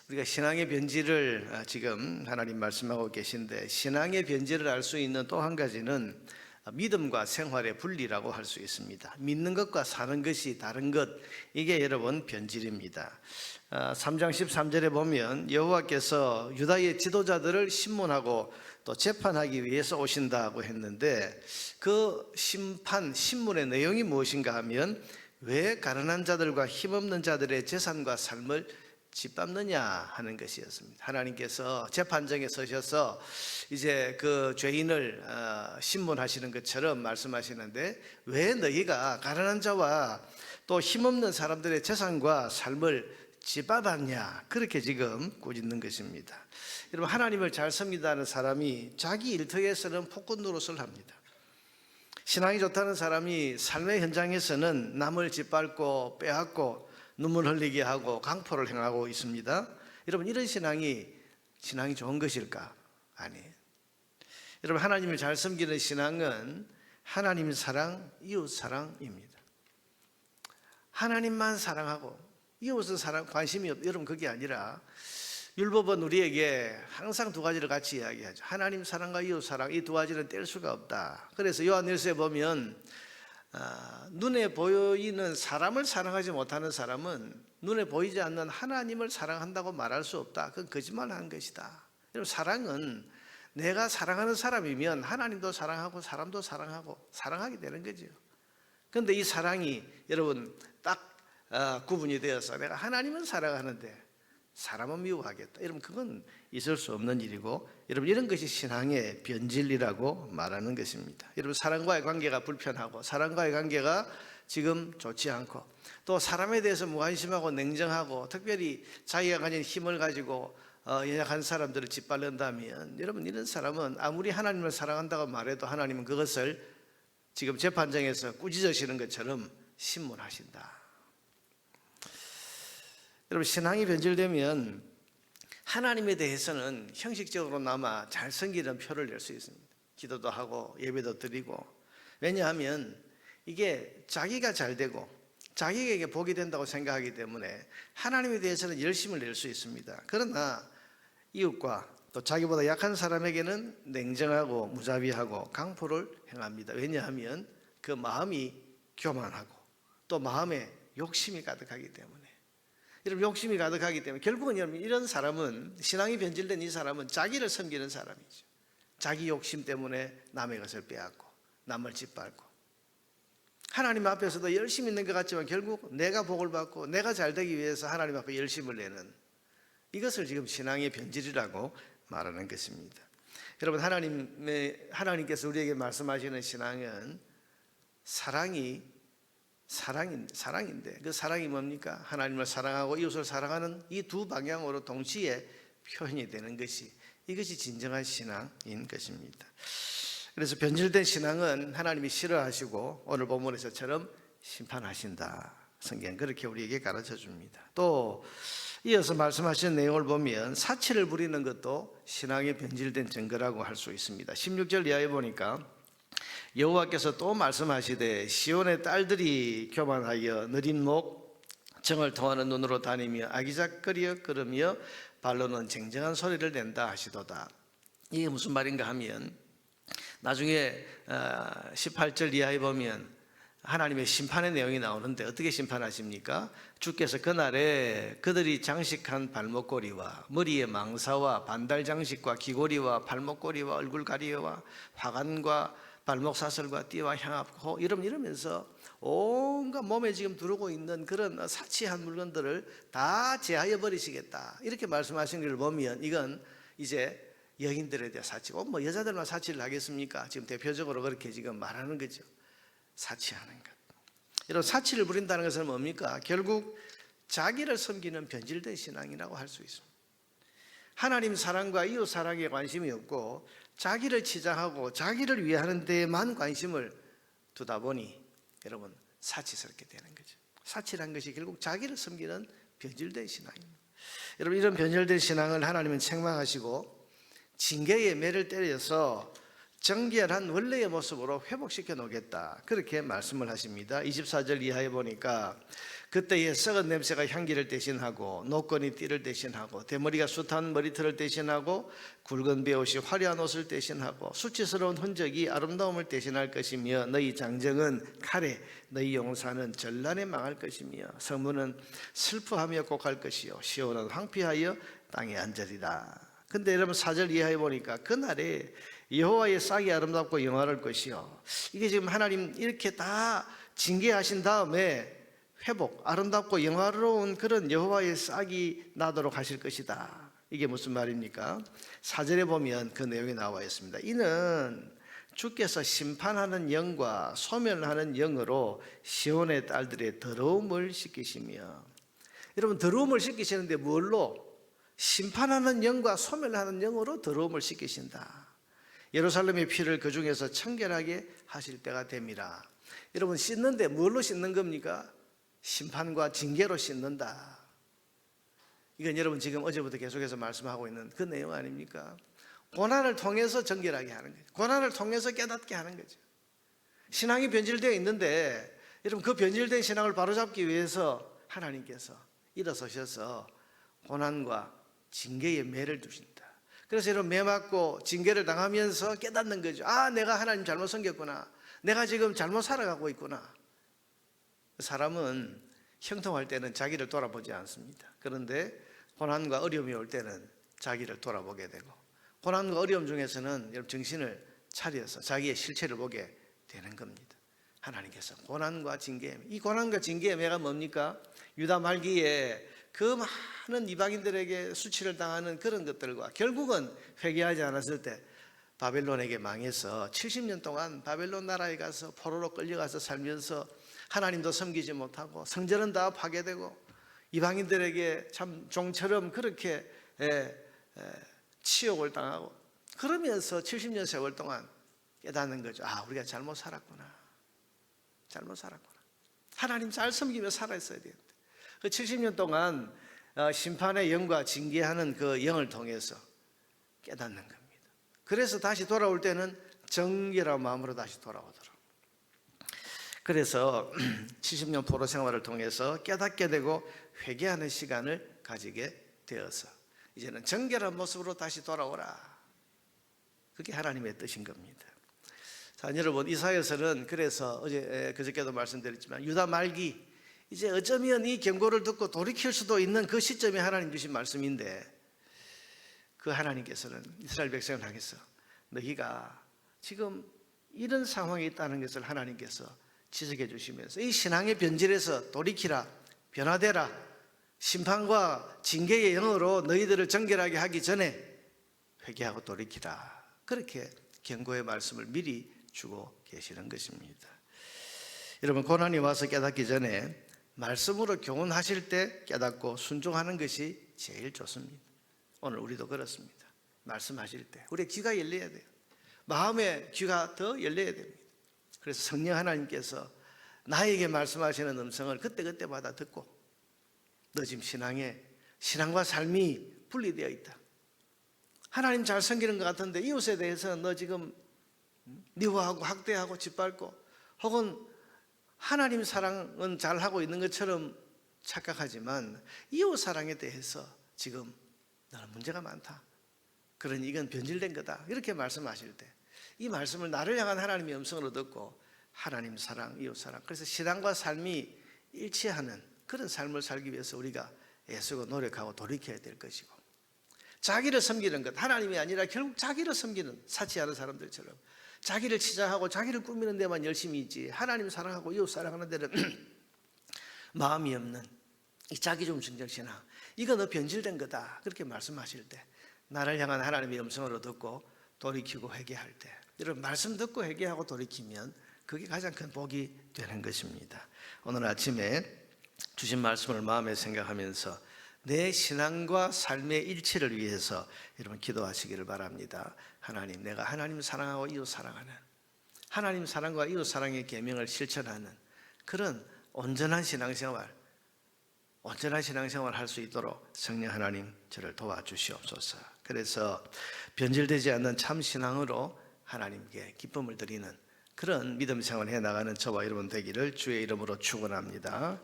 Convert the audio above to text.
우리가 신앙의 변질을 지금 하나님 말씀하고 계신데, 신앙의 변질을 알 수 있는 또 한 가지는 믿음과 생활의 분리라고 할 수 있습니다. 믿는 것과 사는 것이 다른 것, 이게 여러분 변질입니다. 3장 13절에 보면 여호와께서 유다의 지도자들을 신문하고 또 재판하기 위해서 오신다고 했는데, 그 신문의 내용이 무엇인가 하면, 왜 가난한 자들과 힘없는 자들의 재산과 삶을 짓밟느냐 하는 것이었습니다. 하나님께서 재판정에 서셔서 이제 그 죄인을 신문하시는 것처럼 말씀하시는데, 왜 너희가 가난한 자와 또 힘없는 사람들의 재산과 삶을 짓밟았냐, 그렇게 지금 꾸짖는 것입니다. 여러분, 하나님을 잘 섬긴다는 사람이 자기 일터에서는 폭군 노릇을 합니다. 신앙이 좋다는 사람이 삶의 현장에서는 남을 짓밟고 빼앗고 눈물 흘리게 하고 강포를 행하고 있습니다. 여러분, 이런 신앙이 좋은 것일까? 아니에요. 여러분, 하나님을 잘 섬기는 신앙은 하나님 사랑, 이웃 사랑입니다. 하나님만 사랑하고 이웃은 사랑 관심이 없. 여러분, 그게 아니라 율법은 우리에게 항상 두 가지를 같이 이야기하죠. 하나님 사랑과 이웃 사랑, 이 두 가지는 뗄 수가 없다. 그래서 요한일서에 보면 눈에 보이는 사람을 사랑하지 못하는 사람은 눈에 보이지 않는 하나님을 사랑한다고 말할 수 없다. 그건 거짓말하는 것이다. 여러분, 사랑은 내가 사랑하는 사람이면 하나님도 사랑하고 사람도 사랑하고 사랑하게 되는 거죠. 그런데 이 사랑이 여러분 딱 구분이 되어서 내가 하나님은 사랑하는데 사람은 미워하겠다, 여러분, 그건 있을 수 없는 일이고, 여러분, 이런 것이 신앙의 변질이라고 말하는 것입니다. 여러분, 사람과의 관계가 불편하고 사람과의 관계가 지금 좋지 않고, 또 사람에 대해서 무관심하고 냉정하고 특별히 자기가 가진 힘을 가지고 연약한 사람들을 짓밟는다면, 여러분, 이런 사람은 아무리 하나님을 사랑한다고 말해도 하나님은 그것을 지금 재판정에서 꾸짖으시는 것처럼 신문하신다. 여러분, 신앙이 변질되면 하나님에 대해서는 형식적으로나마 잘 섬기는 표를 낼 수 있습니다. 기도도 하고 예배도 드리고. 왜냐하면 이게 자기가 잘 되고 자기에게 복이 된다고 생각하기 때문에 하나님에 대해서는 열심을 낼 수 있습니다. 그러나 이웃과 또 자기보다 약한 사람에게는 냉정하고 무자비하고 강포를 행합니다. 왜냐하면 그 마음이 교만하고 또 마음에 욕심이 가득하기 때문에. 여러분, 욕심이 가득하기 때문에 결국은 여러분, 이런 사람은, 신앙이 변질된 이 사람은 자기를 섬기는 사람이죠. 자기 욕심 때문에 남의 것을 빼앗고 남을 짓밟고, 하나님 앞에서도 열심히 있는 것 같지만 결국 내가 복을 받고 내가 잘 되기 위해서 하나님 앞에 열심을 내는, 이것을 지금 신앙의 변질이라고 말하는 것입니다. 여러분, 하나님께서 우리에게 말씀하시는 신앙은 사랑인데, 그 사랑이 뭡니까? 하나님을 사랑하고 이웃을 사랑하는 이 두 방향으로 동시에 표현이 되는 것이, 이것이 진정한 신앙인 것입니다. 그래서 변질된 신앙은 하나님이 싫어하시고 오늘 본문에서처럼 심판하신다. 성경 그렇게 우리에게 가르쳐 줍니다. 또 이어서 말씀하신 내용을 보면 사치를 부리는 것도 신앙의 변질된 증거라고 할 수 있습니다. 16절 이하에 보니까 여호와께서 또 말씀하시되, 시온의 딸들이 교만하여 느린 목 정을 통하는 눈으로 다니며 아기작거리어 걸으며 발로는 쟁쟁한 소리를 낸다 하시도다. 이게 무슨 말인가 하면, 나중에 18절 이하에 보면 하나님의 심판의 내용이 나오는데, 어떻게 심판하십니까? 주께서 그날에 그들이 장식한 발목걸이와 머리에 망사와 반달 장식과 귀고리와 발목걸이와 얼굴가리와 화관과 발목 사슬과 띠와 향합고 이러면서 온갖 몸에 지금 두르고 있는 그런 사치한 물건들을 다 제하여 버리시겠다, 이렇게 말씀하신 걸 보면 이건 이제 여인들에 대한 사치고, 뭐 여자들만 사치를 하겠습니까? 지금 대표적으로 그렇게 지금 말하는 거죠. 사치하는 것. 이런 사치를 부린다는 것은 뭡니까? 결국 자기를 섬기는 변질된 신앙이라고 할 수 있습니다. 하나님 사랑과 이웃 사랑에 관심이 없고 자기를 치장하고 자기를 위하는 데만 관심을 두다 보니 여러분, 사치스럽게 되는 거죠. 사치란 것이 결국 자기를 섬기는 변질된 신앙입니다. 여러분, 이런 변질된 신앙을 하나님은 책망하시고 징계의 매를 때려서 정결한 원래의 모습으로 회복시켜 놓겠다, 그렇게 말씀을 하십니다. 24절 이하에 보니까 그때의 썩은 냄새가 향기를 대신하고 노건이 띠를 대신하고 대머리가 숱한 머리털을 대신하고 굵은 베옷이 화려한 옷을 대신하고 수치스러운 흔적이 아름다움을 대신할 것이며 너희 장정은 칼에 너희 용사는 전란에 망할 것이며 성문은 슬퍼하며 곡할 것이요 시온은 황폐하여 땅에 앉으리라. 근데 여러분 4절 이하에 보니까 그날에 여호와의 싹이 아름답고 영화로울 것이요, 이게 지금 하나님 이렇게 다 징계하신 다음에 회복, 아름답고 영화로운 그런 여호와의 싹이 나도록 하실 것이다. 이게 무슨 말입니까? 4절에 보면 그 내용이 나와 있습니다. 이는 주께서 심판하는 영과 소멸하는 영으로 시온의 딸들의 더러움을 씻기시며, 여러분 더러움을 씻기시는데 뭘로? 심판하는 영과 소멸하는 영으로 더러움을 씻기신다. 예루살렘의 피를 그 중에서 청결하게 하실 때가 됨이라. 여러분 씻는데 뭘로 씻는 겁니까? 심판과 징계로 씻는다. 이건 여러분 지금 어제부터 계속해서 말씀하고 있는 그 내용 아닙니까? 고난을 통해서 정결하게 하는 거죠. 고난을 통해서 깨닫게 하는 거죠. 신앙이 변질되어 있는데 여러분 그 변질된 신앙을 바로잡기 위해서 하나님께서 일어서셔서 고난과 징계의 매를 두신다. 그래서 여러분 매 맞고 징계를 당하면서 깨닫는 거죠. 아, 내가 하나님 잘못 섬겼구나. 내가 지금 잘못 살아가고 있구나. 사람은 형통할 때는 자기를 돌아보지 않습니다. 그런데 고난과 어려움이 올 때는 자기를 돌아보게 되고, 고난과 어려움 중에서는 여러분 정신을 차려서 자기의 실체를 보게 되는 겁니다. 하나님께서 고난과 징계, 이 고난과 징계의 매가 뭡니까? 유다 말기에 그 많은 이방인들에게 수치를 당하는 그런 것들과 결국은 회개하지 않았을 때 바벨론에게 망해서 70년 동안 바벨론 나라에 가서 포로로 끌려가서 살면서 하나님도 섬기지 못하고 성전은 다 파괴되고 이방인들에게 참 종처럼 그렇게 치욕을 당하고 그러면서 70년 세월 동안 깨닫는 거죠. 아, 우리가 잘못 살았구나. 잘못 살았구나. 하나님 잘 섬기며 살아있어야 되는데. 그 70년 동안 심판의 영과 징계하는 그 영을 통해서 깨닫는 겁니다. 그래서 다시 돌아올 때는 정결한 마음으로 다시 돌아오더라고요. 그래서 70년 포로 생활을 통해서 깨닫게 되고 회개하는 시간을 가지게 되어서 이제는 정결한 모습으로 다시 돌아오라. 그게 하나님의 뜻인 겁니다. 자, 여러분 이사야서는 그래서 그저께도 말씀드렸지만 유다 말기, 이제 어쩌면 이 경고를 듣고 돌이킬 수도 있는 그 시점에 하나님 주신 말씀인데, 그 하나님께서는 이스라엘 백성을 향해서 너희가 지금 이런 상황에 있다는 것을 하나님께서 지적해 주시면서 이 신앙의 변질에서 돌이키라, 변화되라, 심판과 징계의 영으로 너희들을 정결하게 하기 전에 회개하고 돌이키라, 그렇게 경고의 말씀을 미리 주고 계시는 것입니다. 여러분 고난이 와서 깨닫기 전에 말씀으로 교훈하실 때 깨닫고 순종하는 것이 제일 좋습니다. 오늘 우리도 그렇습니다. 말씀하실 때 우리의 귀가 열려야 돼요. 마음의 귀가 더 열려야 됩니다. 그래서 성령 하나님께서 나에게 말씀하시는 음성을 그때그때 받아 듣고, 너 지금 신앙과 삶이 분리되어 있다. 하나님 잘 섬기는 것 같은데 이웃에 대해서는 너 지금 미워하고 학대하고 짓밟고, 혹은 하나님 사랑은 잘하고 있는 것처럼 착각하지만 이웃 사랑에 대해서 지금 너는 문제가 많다. 그러니 이건 변질된 거다. 이렇게 말씀하실 때 이 말씀을 나를 향한 하나님의 음성으로 듣고 하나님 사랑, 이웃 사랑, 그래서 신앙과 삶이 일치하는 그런 삶을 살기 위해서 우리가 애쓰고 노력하고 돌이켜야 될 것이고, 자기를 섬기는 것, 하나님이 아니라 결국 자기를 섬기는 사치 않은 사람들처럼 자기를 치장하고 자기를 꾸미는 데만 열심히 있지 하나님 사랑하고 이웃 사랑하는 데는 마음이 없는 이 자기중 증정신앙, 이거 너 변질된 거다. 그렇게 말씀하실 때 나를 향한 하나님의 음성으로 듣고 돌이키고 회개할 때, 여러분 말씀 듣고 회개하고 돌이키면 그게 가장 큰 복이 되는 것입니다. 오늘 아침에 주신 말씀을 마음에 생각하면서 내 신앙과 삶의 일치를 위해서 여러분 기도하시기를 바랍니다. 하나님, 내가 하나님 사랑하고 이웃 사랑하는, 하나님 사랑과 이웃 사랑의 계명을 실천하는 그런 온전한 신앙생활 할 수 있도록 성령 하나님 저를 도와주시옵소서. 그래서 변질되지 않는 참 신앙으로 하나님께 기쁨을 드리는 그런 믿음 생활을 해나가는 저와 여러분 되기를 주의 이름으로 축원합니다.